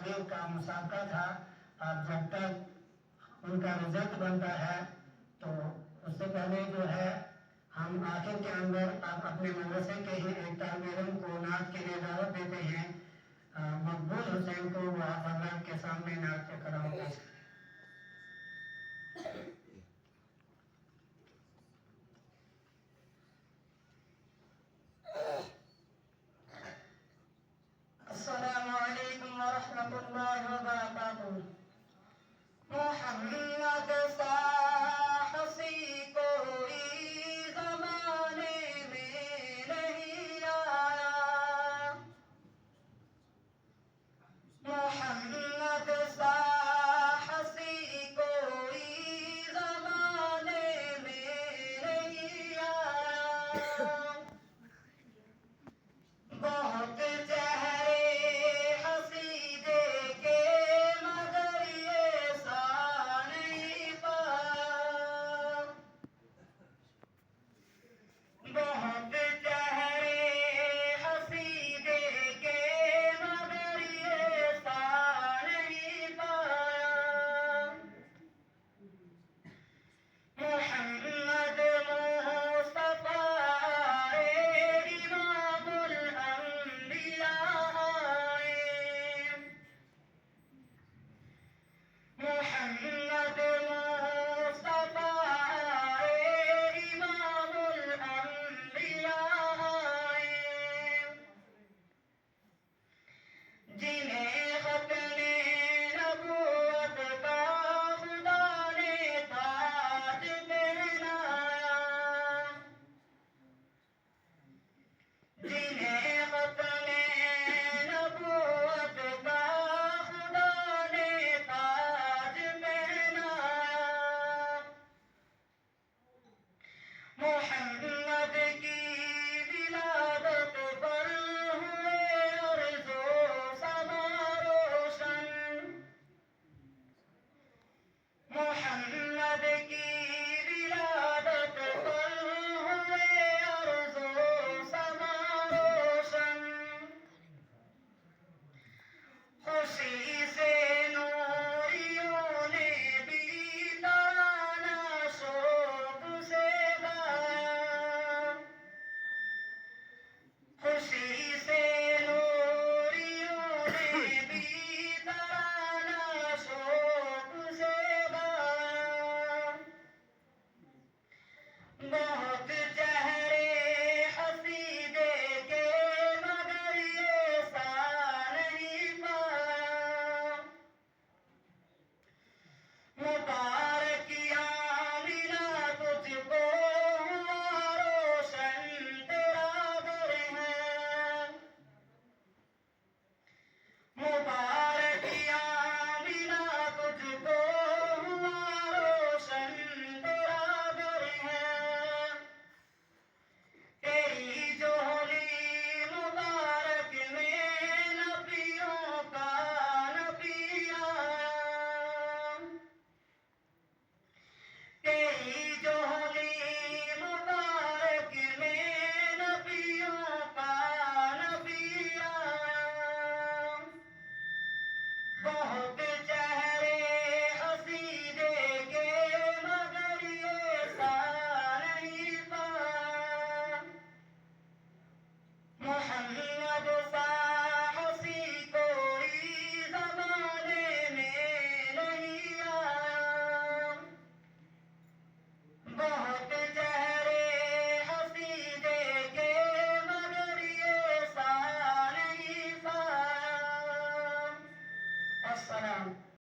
तकरीर का मुसाबका था। अब जब तक उनका रिजल्ट बनता है तो उससे पहले जो है हम आखिर के अंदर अब अपने मदरसे के ही एक तालिब इल्म को नात के लिए दावत देते हैं। मकबूल हुसैन को वो आप के सामने नात के कलाम पेश करें। अस्सलामु अलैकुम व रहमतुल्लाहि व बरकातुहू।